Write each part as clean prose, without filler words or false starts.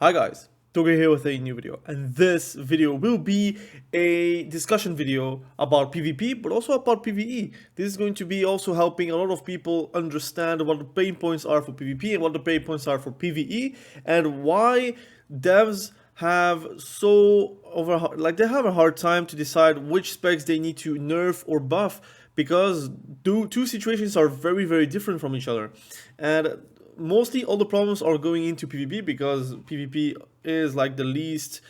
Hi guys, Toge here with a new video, and this video will be a discussion video about PvP but also about PvE. This is going to be also helping a lot of people understand what the pain points are for PvP and what the pain points are for PvE, and why devs have they have a hard time to decide which specs they need to nerf or buff, because two situations are very different from each other. And mostly all the problems are going into PvP, because PvP is like the least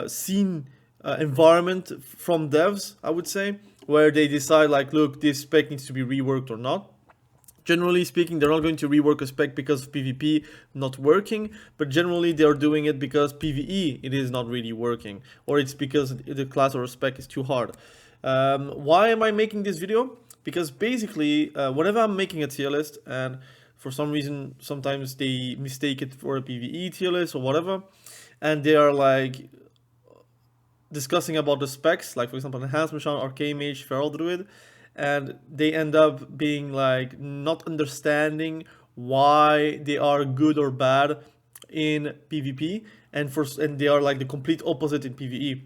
seen environment from devs, I would say, where they decide like, look, this spec needs to be reworked or not. Generally speaking, they're not going to rework a spec because of PvP not working, but generally they're doing it because PvE it is not really working, or it's because the class or spec is too hard. Why am I making this video? Because basically, whenever I'm making a tier list, and for some reason sometimes they mistake it for a PvE tier list or whatever, and they are like discussing about the specs, like for example enhancement shaman, arcane mage, feral druid, and they end up being like not understanding why they are good or bad in PvP, and they are like the complete opposite in PvE.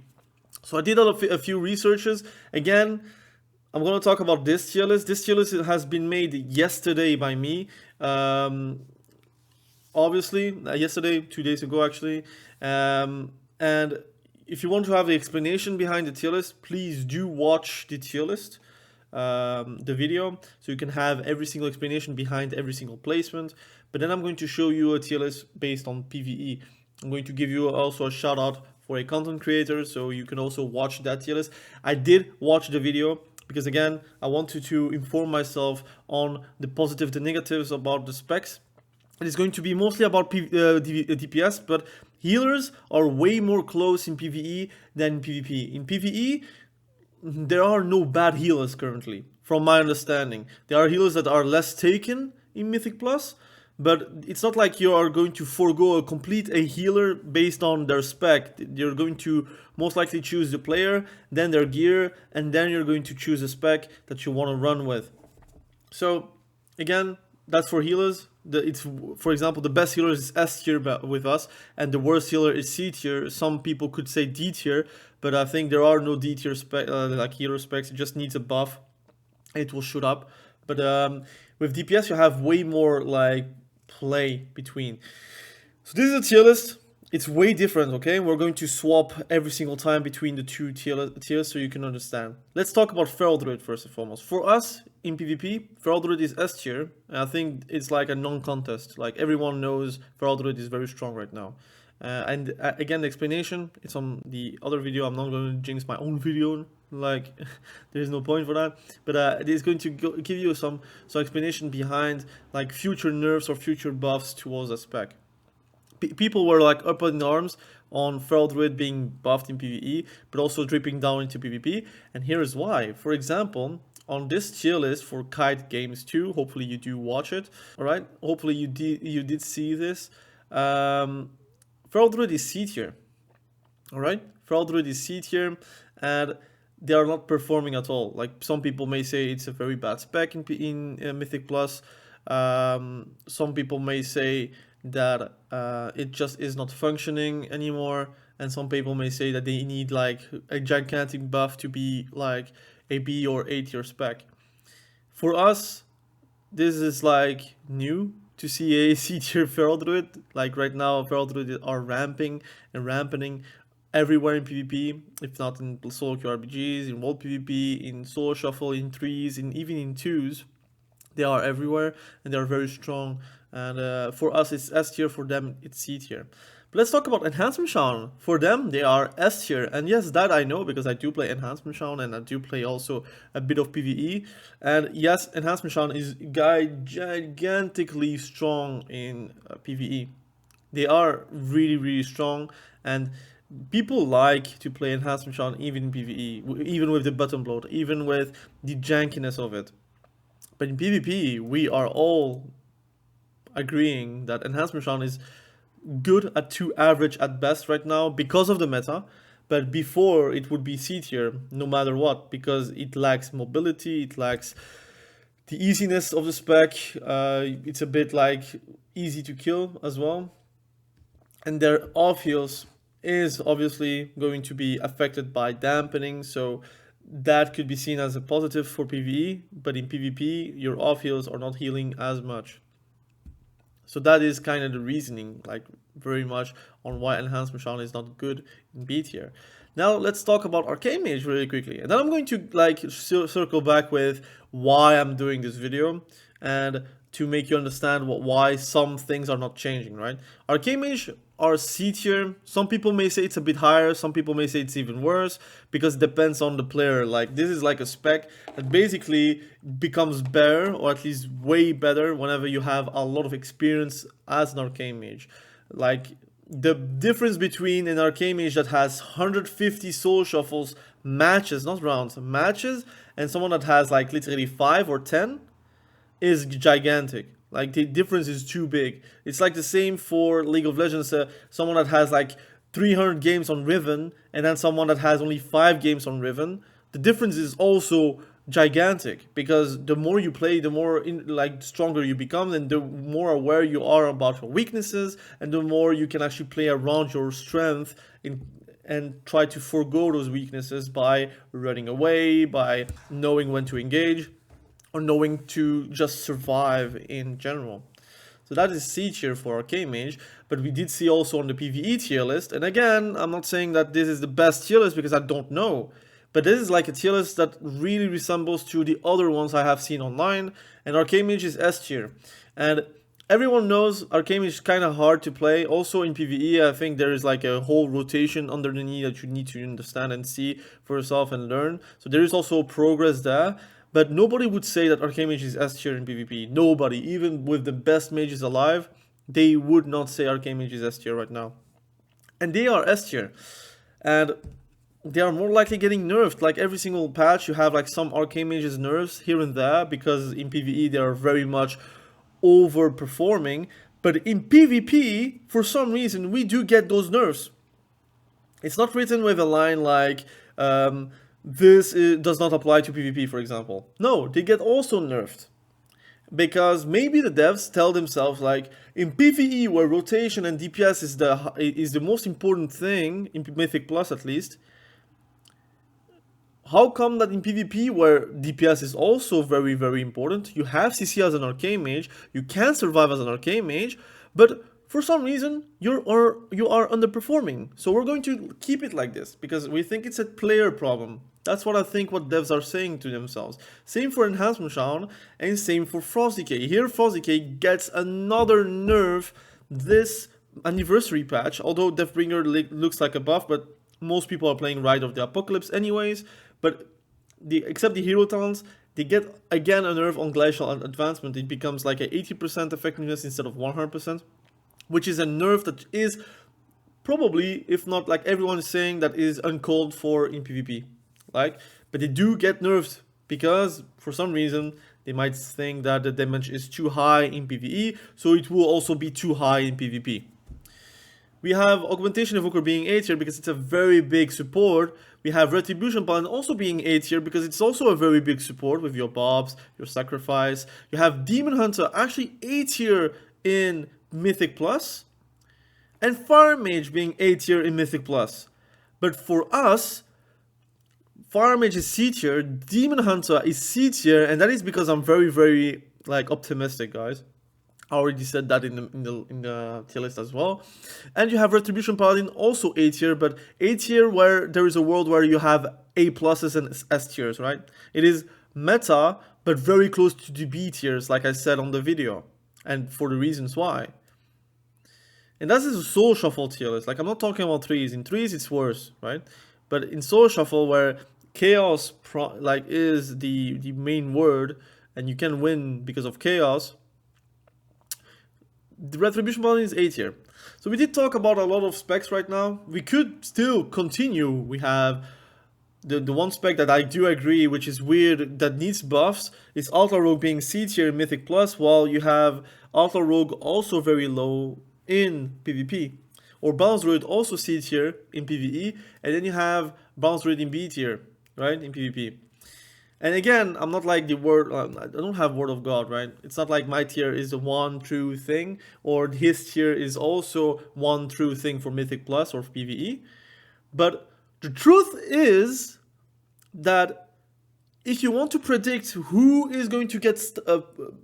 So I did a few researches. Again, I'm going to talk about this tier list. This tier list has been made yesterday by me. Obviously, yesterday, 2 days ago actually. And if you want to have the explanation behind the tier list, please do watch the tier list, the video, so you can have every single explanation behind every single placement. But then I'm going to show you a tier list based on PvE. I'm going to give you also a shout out for a content creator, so you can also watch that tier list. I did watch the video because, again, I wanted to inform myself on the positives and negatives about the specs. It is going to be mostly about DPS, but healers are way more close in PvE than in PvP. In PvE, there are no bad healers currently, from my understanding. There are healers that are less taken in Mythic Plus, but it's not like you are going to forego a healer based on their spec. You're going to most likely choose the player, then their gear, and then you're going to choose a spec that you want to run with. So again, that's for healers. For example, the best healer is S tier with us, and the worst healer is C tier. Some people could say D tier, but I think there are no D tier like healer specs. It just needs a buff, and it will shoot up. But with DPS, you have way more like play between. So this is a tier list. It's way different, okay? We're going to swap every single time between the two tiers so you can understand. Let's talk about feral druid first and foremost. For us in PvP, feral druid is S tier, and I think it's like a non-contest. Like, everyone knows feral druid is very strong right now. Again, the explanation, it's on the other video. I'm not going to jinx my own video, like there's no point for that, but it is going to give you some explanation behind like future nerfs or future buffs towards a spec. People were like up in arms on feral druid being buffed in PvE, but also dripping down into PvP, and here is why. For example, on this tier list for Kite Games 2, hopefully you do watch it, alright? Hopefully you did see this. Feral druid is C tier, alright? Feral druid is C tier, and they are not performing at all. Like, some people may say it's a very bad spec in Mythic Plus. Some people may say that it just is not functioning anymore, and some people may say that they need like a gigantic buff to be like a B or A tier spec. For us, this is like new to see a C tier feral druid. Like, right now, feral druid are ramping and rampening everywhere in PvP, if not in solo queue RPGs, in world PvP, in solo shuffle, in 3s, and even in 2s. They are everywhere, and they are very strong. And for us, it's S tier. For them, it's C tier. But let's talk about enhancement shaman. For them, they are S tier. And yes, that I know, because I do play enhancement shaman, and I do play also a bit of PvE. And yes, enhancement shaman is gigantically strong in PvE. They are really strong, and people like to play enhancement shaman even in PvE, even with the button bloat, even with the jankiness of it. But in PvP, we are all agreeing that enhancement shaman is good at 2 average at best right now because of the meta. But before, it would be C tier no matter what, because it lacks mobility, it lacks the easiness of the spec. It's a bit like easy to kill as well. and their off heals is obviously going to be affected by dampening, so that could be seen as a positive for PvE, but in PvP your off heals are not healing as much. So that is kind of the reasoning, like very much on why enhancement shaman is not good in B tier. Now let's talk about arcane mage really quickly, and then I'm going to like circle back with why I'm doing this video and to make you understand why some things are not changing, right? Arcane mage are C tier. Some people may say it's a bit higher, some people may say it's even worse, because it depends on the player. Like this is like a spec that basically becomes better, or at least way better, whenever you have a lot of experience as an arcane mage. Like the difference between an arcane mage that has 150 soul shuffles matches, not rounds, matches, and someone that has like literally 5 or 10 is gigantic. Like the difference is too big. It's like the same for League of Legends. Someone that has like 300 games on Riven and then someone that has only 5 games on Riven. The difference is also gigantic, because the more you play, the more like stronger you become, and the more aware you are about your weaknesses, and the more you can actually play around your strength and try to forego those weaknesses by running away, by knowing when to engage, or knowing to just survive in general. So that is C tier for Arcane Mage, but we did see also on the PvE tier list, and again, I'm not saying that this is the best tier list because I don't know, but this is like a tier list that really resembles to the other ones I have seen online, and Arcane Mage is S tier. And everyone knows Arcane Mage is kind of hard to play. Also in PvE, I think there is like a whole rotation under the knee that you need to understand and see for yourself and learn. So there is also progress there. But nobody would say that Arcane Mage is S tier in PvP. Nobody, even with the best mages alive, they would not say Arcane Mage is S tier right now. And they are S tier. And they are more likely getting nerfed. Like every single patch, you have like some Arcane Mages nerfs here and there, because in PvE they are very much overperforming. But in PvP, for some reason, we do get those nerfs. It's not written with a line like, this does not apply to PvP, for example. No, they get also nerfed. Because maybe the devs tell themselves, like, in PvE, where rotation and DPS is the most important thing, in Mythic Plus at least, how come that in PvP, where DPS is also very, very important, you have CC as an Arcane Mage, you can survive as an Arcane Mage, but for some reason, you are underperforming. So we're going to keep it like this, because we think it's a player problem. That's what I think what devs are saying to themselves. Same for Enhancement Shaman, and same for Frost Decay. Here Frost Decay gets another nerf this anniversary patch, although Deathbringer looks like a buff, but most people are playing Rite of the Apocalypse anyways. But except the hero talents, they get again a nerf on Glacial Advancement. It becomes like a 80% effectiveness instead of 100%, which is a nerf that is probably, if not like everyone is saying, that is uncalled for in PvP. Like, but they do get nerfed because for some reason they might think that the damage is too high in PvE, so it will also be too high in PvP. We have Augmentation Evoker being A tier because it's a very big support. We have Retribution Paladin also being A tier because it's also a very big support with your buffs, your sacrifice. You have Demon Hunter actually A tier in Mythic Plus, and Fire Mage being A tier in Mythic Plus. But for us, Fire Mage is C tier, Demon Hunter is C tier, and that is because I'm very, very like optimistic, guys. I already said that in the tier list as well. And you have Retribution Paladin also A tier, but A tier where there is a world where you have A pluses and S tiers, right? It is meta, but very close to the B tiers, like I said on the video, and for the reasons why. And that is a Soul Shuffle tier list. Like, I'm not talking about threes. In threes, it's worse, right? But in Soul Shuffle, where chaos is the main word, and you can win because of chaos, the Retribution Paladin is A tier. So we did talk about a lot of specs right now. We could still continue. We have the one spec that I do agree, which is weird, that needs buffs, is Outlaw Rogue being C tier in Mythic Plus, while you have Outlaw Rogue also very low in PvP. Or Balance Druid also C tier in PvE, and then you have Balance Druid in B tier, right, in PvP. And again, I'm not like the word, I don't have word of God, right? It's not like my tier is the one true thing, or his tier is also one true thing for Mythic Plus or PvE. But the truth is that if you want to predict who is going to get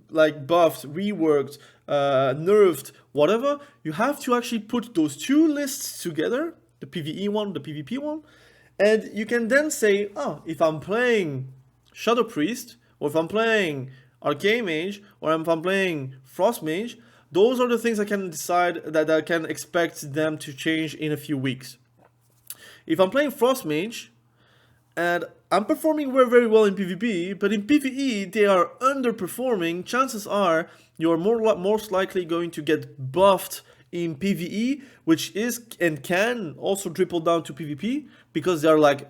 like buffed, reworked, nerfed, whatever, you have to actually put those two lists together, the PvE one, the PvP one, and you can then say, oh, if I'm playing Shadow Priest, or if I'm playing Arcane Mage, or if I'm playing Frost Mage, those are the things I can decide that I can expect them to change in a few weeks. If I'm playing Frost Mage, and I'm performing very, very well in PvP, but in PvE they are underperforming, chances are you're most likely going to get buffed in PvE, which is and can also trickle down to PvP, because they're like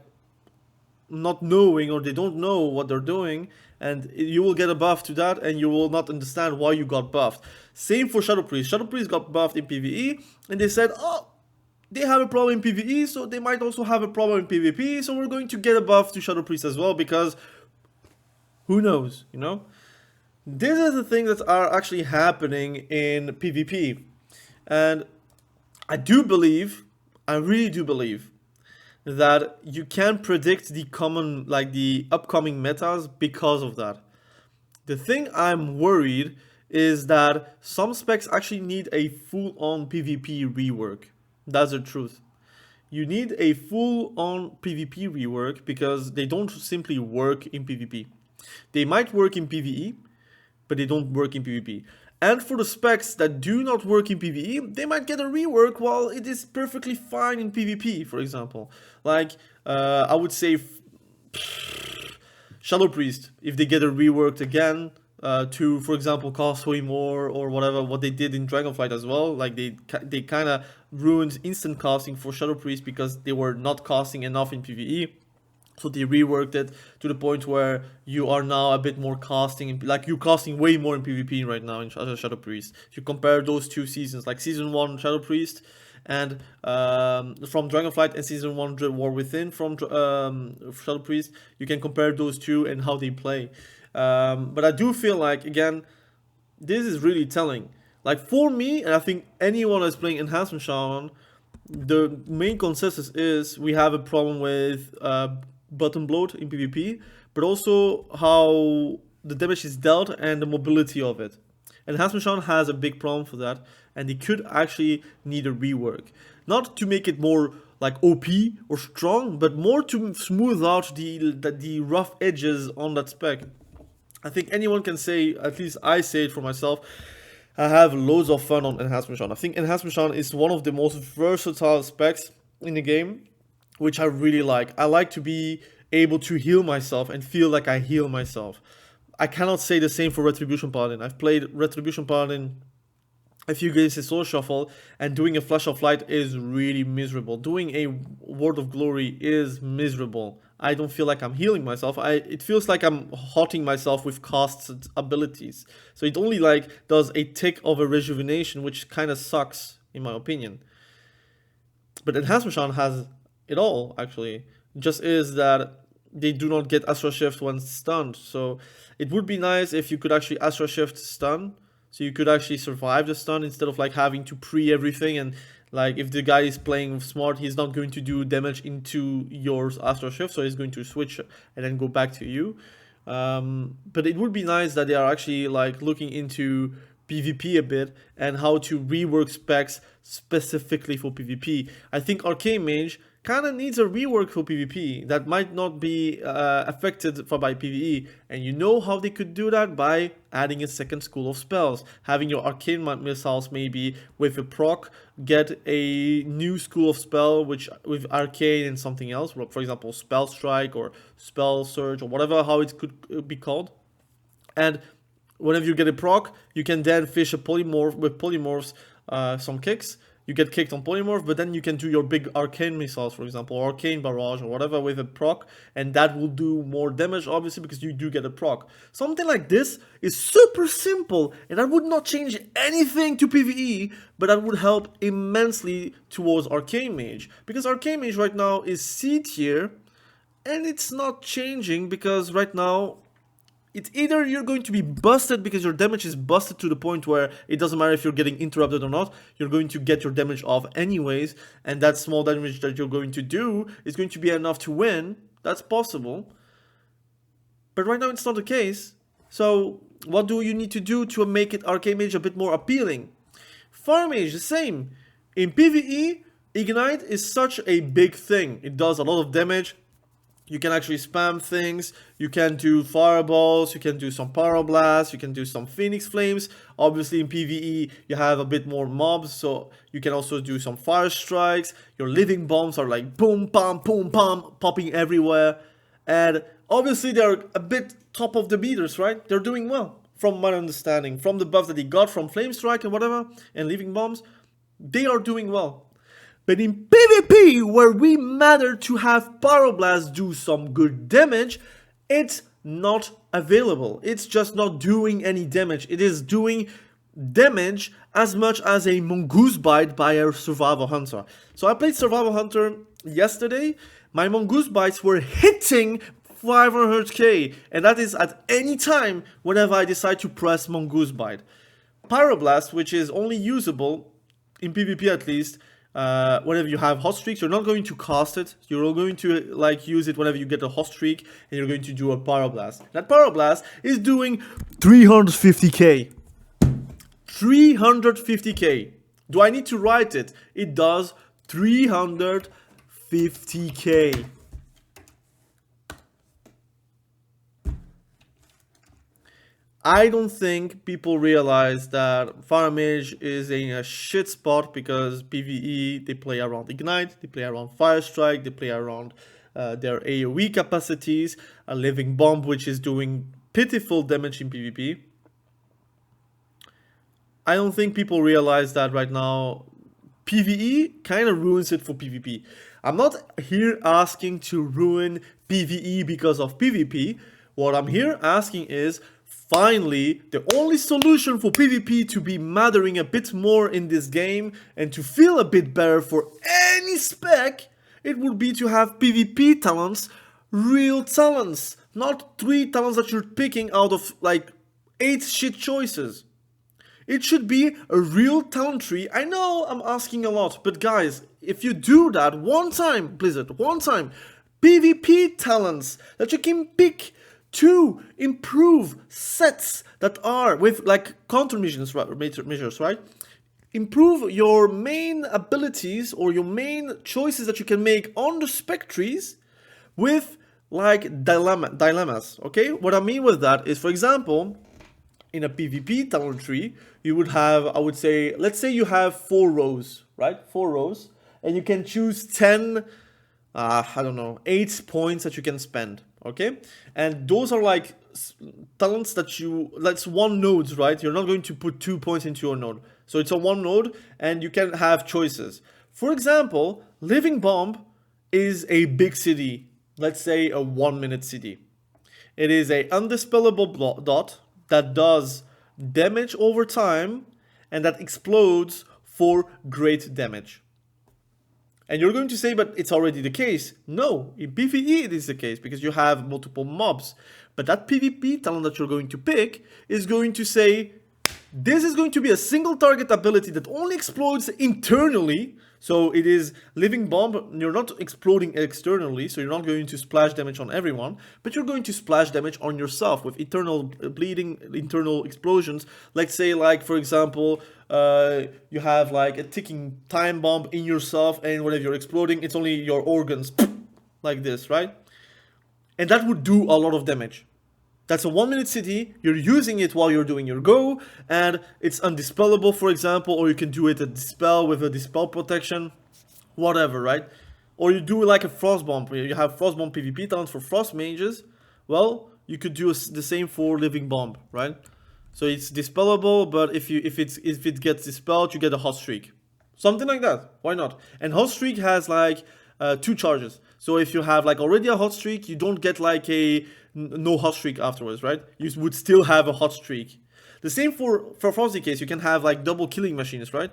not knowing, or they don't know what they're doing, and you will get a buff to that, and you will not understand why you got buffed. Same for Shadow Priest. Shadow Priest got buffed in PvE, and they said, oh, they have a problem in PvE, so they might also have a problem in PvP, so we're going to get a buff to Shadow Priest as well, because who knows, you know? These are the things that are actually happening in PvP. And I do believe, I really do believe, that you can predict the common, like the upcoming metas because of that. The thing I'm worried is that some specs actually need a full-on PvP rework. That's the truth. You need a full-on PvP rework because they don't simply work in PvP. They might work in PvE, but they don't work in PvP. And for the specs that do not work in PvE, they might get a rework while it is perfectly fine in PvP, for example. Like, I would say Shadow Priest, if they get a reworked again, to, for example, cost way more, or whatever, what they did in Dragonflight as well. Like, they kind of ruined instant casting for Shadow Priest because they were not casting enough in PvE. So they reworked it to the point where you are now a bit more casting, like you're casting way more in PvP right now in Shadow Priest. If you compare those two seasons, like Season 1 Shadow Priest and from Dragonflight, and Season 1 War Within from Shadow Priest, you can compare those two and how they play. But I do feel like, again, this is really telling. Like for me, and I think anyone that's playing Enhancement Shaman, the main consensus is we have a problem with button bloat in PvP, but also how the damage is dealt and the mobility of it. Enhancement Shaman has a big problem for that, and they could actually need a rework. Not to make it more like OP or strong, but more to smooth out the rough edges on that spec. I think anyone can say, at least I say it for myself, I have loads of fun on Enhancement Shaman. I think Enhancement Shaman is one of the most versatile specs in the game, which I really like. I like to be able to heal myself and feel like I heal myself. I cannot say the same for Retribution Paladin. I've played Retribution Paladin a few games in Soul Shuffle, and doing a Flash of Light is really miserable. Doing a Word of Glory is miserable. I don't feel like I'm healing myself. It feels like I'm hotting myself with cast abilities. So it only like does a tick of a rejuvenation, which kind of sucks in my opinion. But Enhancement Shaman has it all, actually. Just is that they do not get Astral Shift when stunned. So it would be nice if you could actually Astral Shift stun, so you could actually survive the stun instead of like having to pre everything, and like if the guy is playing smart, he's not going to do damage into your Astral Shift, so he's going to switch and then go back to you. But it would be nice that they are actually like looking into PvP a bit and how to rework specs specifically for PvP. I think Arcane Mage kind of needs a rework for PvP that might not be affected by PvE, and you know how they could do that? By adding a second school of spells, having your arcane missiles maybe with a proc get a new school of spell, which with arcane and something else, for example spell strike or spell surge or whatever how it could be called. And whenever you get a proc, you can then fish a polymorph with polymorphs, some kicks. You get kicked on polymorph, but then you can do your big arcane missiles, for example, or arcane barrage or whatever with a proc, and that will do more damage, obviously, because you do get a proc. Something like this is super simple, and that would not change anything to PvE, but that would help immensely towards Arcane Mage, because Arcane Mage right now is C tier, And it's not changing because right now, it's either you're going to be busted because your damage is busted to the point where it doesn't matter if you're getting interrupted or not, you're going to get your damage off anyways, and that small damage that you're going to do is going to be enough to win. That's possible. But right now it's not the case. So what do you need to do to make it arcane mage a bit more appealing? Fire mage, the same. In PvE, ignite is such a big thing. It does a lot of damage. You can actually spam things, you can do fireballs, you can do some pyroblasts, you can do some phoenix flames. Obviously in PvE you have a bit more mobs, so you can also do some fire strikes. Your living bombs are like boom, bam, popping everywhere. And obviously they're a bit top of the meters, right? They're doing well, from my understanding. From the buff that they got from flame strike and whatever, and living bombs, they are doing well. But in PvP, where we matter to have Pyroblast do some good damage, it's not available. It's just not doing any damage. It is doing damage as much as a mongoose bite by a survival hunter. So I played survival hunter yesterday. My mongoose bites were hitting 500k, and that is at any time whenever I decide to press mongoose bite. Pyroblast, which is only usable in PvP at least, whenever you have hot streaks, you're not going to cast it. You're going to like use it whenever you get a hot streak, and you're going to do a pyroblast. That pyroblast is doing 350k. 350k. Do I need to write it? It does 350k. I don't think people realize that Fire Mage is in a shit spot because PvE, they play around Ignite, they play around Fire Strike, they play around their AoE capacities, a Living Bomb which is doing pitiful damage in PvP. I don't think people realize that right now PvE kind of ruins it for PvP. I'm not here asking to ruin PvE because of PvP. What I'm here asking is, finally, the only solution for PvP to be mattering a bit more in this game and to feel a bit better for any spec, it would be to have PvP talents, real talents, not 3 talents that you're picking out of like 8 shit choices. It should be a real talent tree. I know I'm asking a lot, but guys, if you do that one time, Blizzard, one time, PvP talents that you can pick to improve sets that are with like countermeasures, right? Improve your main abilities or your main choices that you can make on the spec trees with like dilemmas, okay? What I mean with that is, for example, in a PvP talent tree, you would have, I would say, let's say you have 4 rows, right? 4 rows, and you can choose 10, I don't know, 8 points that you can spend, okay? And those are like talents that that's one node, right? You're not going to put 2 points into your node. So it's a one node, and you can have choices. For example, Living Bomb is a big city, let's say a 1-minute city. It is a undispellable dot that does damage over time and that explodes for great damage. And you're going to say, but it's already the case. No, in PvE it is the case because you have multiple mobs. But that PvP talent that you're going to pick is going to say, this is going to be a single target ability that only explodes internally. So it is Living Bomb, you're not exploding externally, so you're not going to splash damage on everyone, but you're going to splash damage on yourself with eternal bleeding, internal explosions. Let's say, like, for example, you have like a ticking time bomb in yourself, and whenever you're exploding, it's only your organs, like this, right? And that would do a lot of damage. That's a 1-minute city, you're using it while you're doing your go, and it's undispellable, for example, or you can do it a dispel with a dispel protection, whatever, right? Or you do like a frost bomb, you have frost bomb PvP talents for frost mages, well, you could do the same for Living Bomb, right? So it's dispellable, but if it gets dispelled, you get a hot streak. Something like that, why not? And hot streak has like 2 charges. So if you have like already a hot streak, you don't get like a no hot streak afterwards, right? You would still have a hot streak. The same for Frosty case, you can have like double killing machines, right?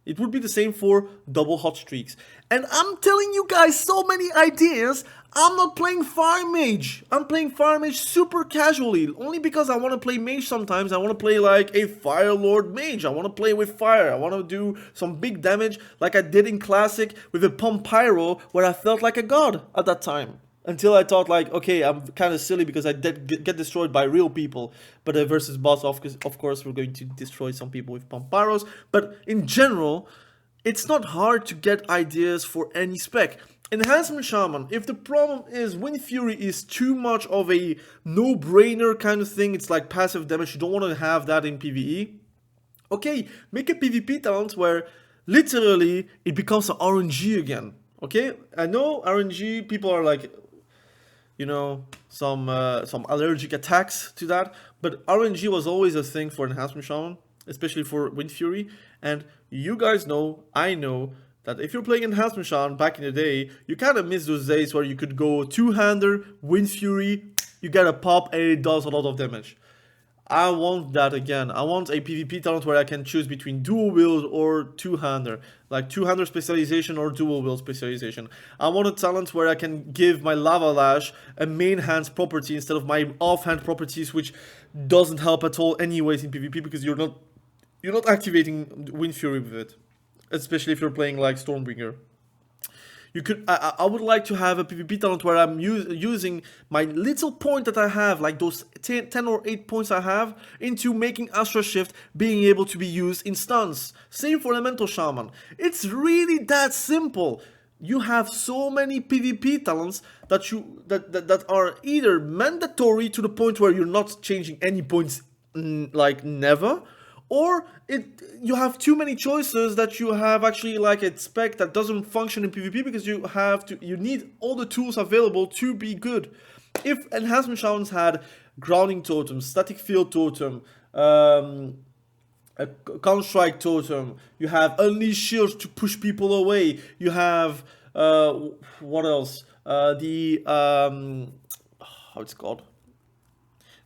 It would be the same for double hot streaks. And I'm telling you guys so many ideas. I'm not playing Fire Mage. I'm playing Fire Mage super casually. Only because I want to play Mage sometimes. I want to play like a Fire Lord Mage. I want to play with fire. I want to do some big damage like I did in Classic with a Pump Pyro where I felt like a god at that time. Until I thought like, okay, I'm kind of silly because I did get destroyed by real people. But versus boss, of course, we're going to destroy some people with Pump Pyros. But in general, it's not hard to get ideas for any spec. Enhancement Shaman, if the problem is Wind Fury is too much of a no-brainer kind of thing, it's like passive damage, you don't want to have that in PvE. Okay, make a PvP talent where literally it becomes an RNG again. Okay, I know RNG, people are like, you know, some allergic attacks to that, but RNG was always a thing for Enhancement Shaman, especially for Wind Fury, and you guys know, I know, that if you're playing Enhancement Shaman back in the day, you kind of miss those days where you could go two-hander, Wind Fury, you get a pop and it does a lot of damage. I want that again. I want a PvP talent where I can choose between dual wield or two-hander. Like two-hander specialization or dual wield specialization. I want a talent where I can give my Lava Lash a main hands property instead of my offhand properties, which doesn't help at all anyways in PvP because you're not activating Wind Fury with it. Especially if you're playing like Stormbringer. You could. I would like to have a PvP talent where I'm using my little point that I have, like those 10 or 8 points I have, into making Astra Shift being able to be used in stuns. Same for Elemental Shaman. It's really that simple. You have so many PvP talents that are either mandatory to the point where you're not changing any points, like never, or you have too many choices that you have actually like a spec that doesn't function in PvP because you need all the tools available to be good. If Enhancement Shamans had Grounding Totem, Static Field Totem, a Counter-Strike Totem, you have Unleash Shields to push people away, you have, what else? How it's called?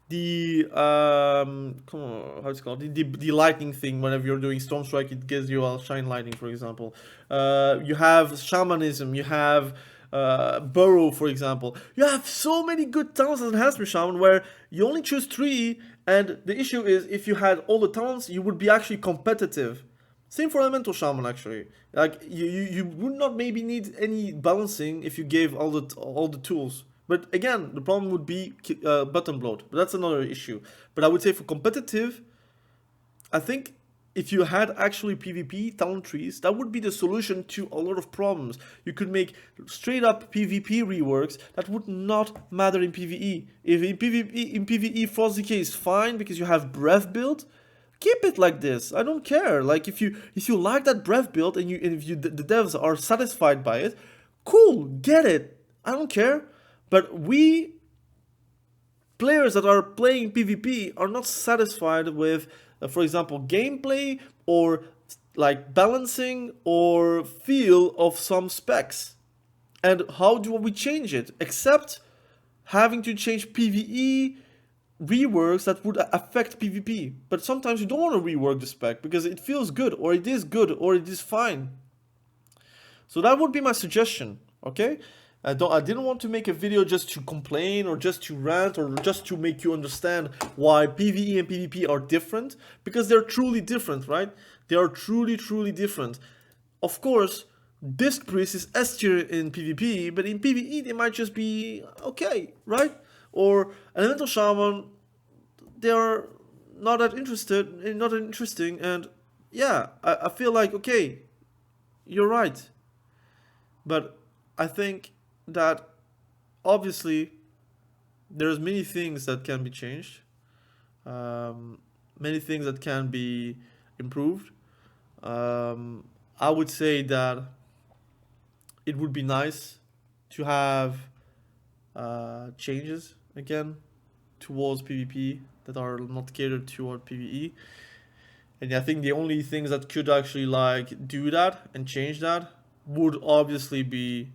The come on, how it's called, the lightning thing. Whenever you're doing Storm Strike, it gives you a Shine Lightning, for example. You have Shamanism, you have Burrow, for example. You have so many good talents as Enhancement Shaman where you only choose 3, and the issue is if you had all the talents, you would be actually competitive. Same for Elemental Shaman, actually. Like you would not maybe need any balancing if you gave all the tools. But again, the problem would be button bloat. But that's another issue. But I would say for competitive, I think if you had actually PvP talent trees, that would be the solution to a lot of problems. You could make straight up PvP reworks that would not matter in PvE. If in PvE Frost Decay is fine because you have breath build, keep it like this. I don't care. Like if you like that breath build and the devs are satisfied by it, cool, get it. I don't care. But we players that are playing PvP are not satisfied with, for example, gameplay or like balancing or feel of some specs. And how do we change it? Except having to change PvE reworks that would affect PvP. But sometimes you don't want to rework the spec because it feels good or it is fine. So that would be my suggestion, okay? I didn't want to make a video just to complain or just to rant or just to make you understand why PvE and PvP are different, because they're truly different, right? They are truly, truly different. Of course, Disc Priest is S tier in PvP, but in PvE they might just be okay, right? Or Elemental Shaman, they are not that interesting, and yeah, I feel like, okay, you're right. But I think that obviously there's many things that can be changed, many things that can be improved. I would say that it would be nice to have changes again towards PvP that are not catered toward PvE. And I think the only things that could actually like do that and change that would obviously be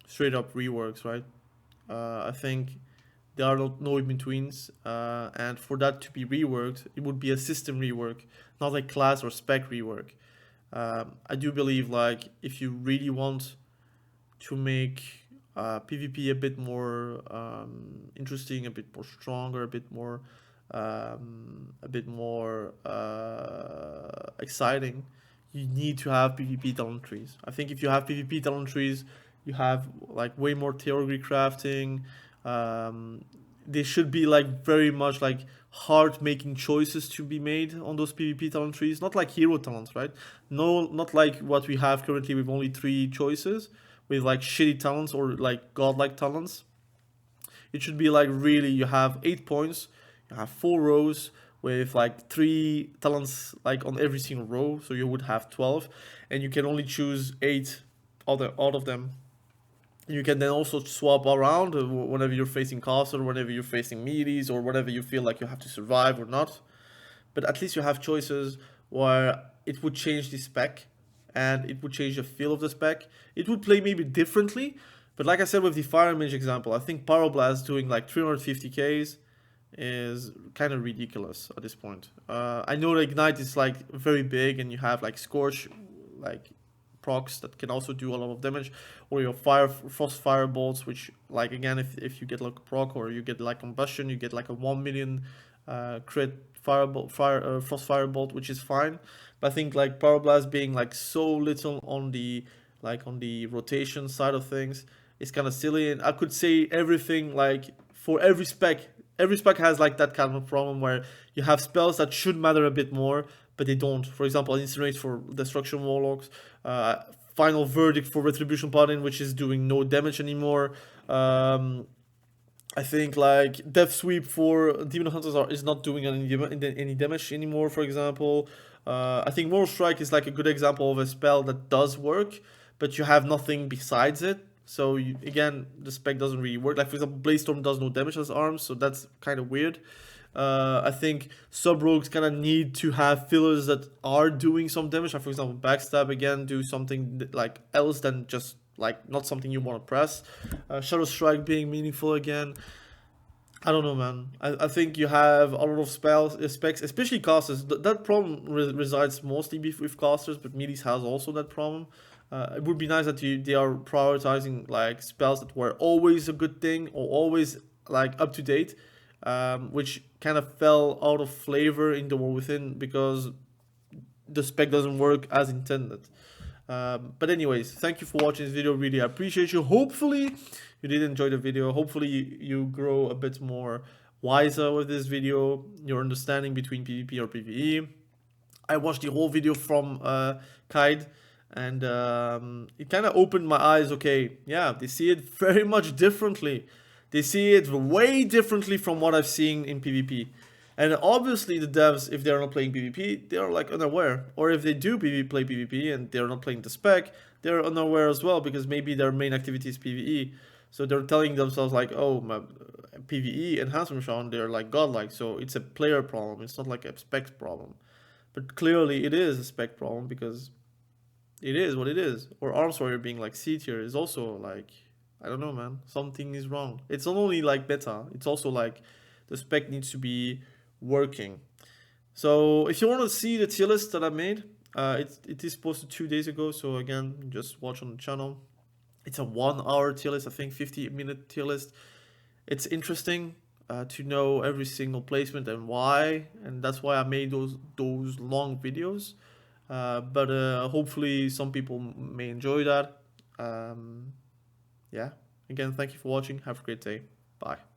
straight up reworks, right? I think There are no in-betweens, and for that to be reworked, it would be a system rework, not a class or spec rework. I do believe, like, if you really want to make PvP a bit more interesting, a bit more stronger, a bit more exciting, you need to have PvP talent trees. I think if you have PvP talent trees, you have like way more theory crafting. They should be like very much like hard making choices to be made on those PvP talent trees, not like hero talents, right? No, not like what we have currently with only 3 choices, with like shitty talents or like godlike talents. It should be like really, you have 8 points, you have 4 rows with like 3 talents like on every single row, so you would have 12, and you can only choose 8 out of them. You can then also swap around whenever you're facing caster, whenever you're facing meaties, or whenever you feel like you have to survive or not. But at least you have choices where it would change the spec, and it would change the feel of the spec. It would play maybe differently, but like I said with the Fire Mage example, I think Pyroblast doing like 350Ks is kind of ridiculous at this point. I know the Ignite is like very big, and you have like Scorch, like procs that can also do a lot of damage, or your frost fire bolts, which like again, if you get like a proc or you get like combustion, you get like a 1 million crit frost fire bolt, which is fine. But I think like Pyroblast being like so little on the rotation side of things is kind of silly. And I could say everything like for every spec has like that kind of problem where you have spells that should matter a bit more, but they don't. For example, Incinerate for Destruction Warlocks, Final Verdict for Retribution Paladin, which is doing no damage anymore. I think like Death Sweep for Demon Hunters is not doing any damage anymore, for example. I think Moral Strike is like a good example of a spell that does work, but you have nothing besides it. So again, the spec doesn't really work. Like for example, Blazestorm does no damage as arms, so that's kind of weird. I think sub-rogues kind of need to have fillers that are doing some damage. Like for example, Backstab again, do something like else than just like not something you want to press. Shadow Strike being meaningful again. I don't know, man. I think you have a lot of specs, especially casters. That problem resides mostly with casters, but meaties has also that problem. It would be nice that they are prioritizing like spells that were always a good thing or always like up to date, which kind of fell out of flavor in the War Within because the spec doesn't work as intended. But anyways, thank you for watching this video. Really appreciate you. Hopefully you did enjoy the video. Hopefully you grow a bit more wiser with this video, your understanding between PvP or PvE. I watched the whole video from Kaid, and it kind of opened my eyes. Okay, yeah, they see it very much differently. They see it way differently from what I've seen in PvP. And obviously the devs, if they're not playing PvP, they are like unaware. Or if they do play PvP and they're not playing the spec, they're unaware as well, because maybe their main activity is PvE. So they're telling themselves like, oh, my PvE enhancement Sean, they're like godlike. So it's a player problem. It's not like a spec problem. But clearly it is a spec problem, because it is what it is. Or Arms Warrior being like C tier is also like, I don't know, man. Something is wrong. It's not only like beta, it's also like the spec needs to be working. So if you want to see the tier list that I made, it is posted 2 days ago. So again, just watch on the channel. It's a 1 hour tier list, I think 50-minute tier list. It's interesting to know every single placement and why, and that's why I made those long videos. But hopefully some people may enjoy that. Yeah, again, thank you for watching. Have a great day. Bye.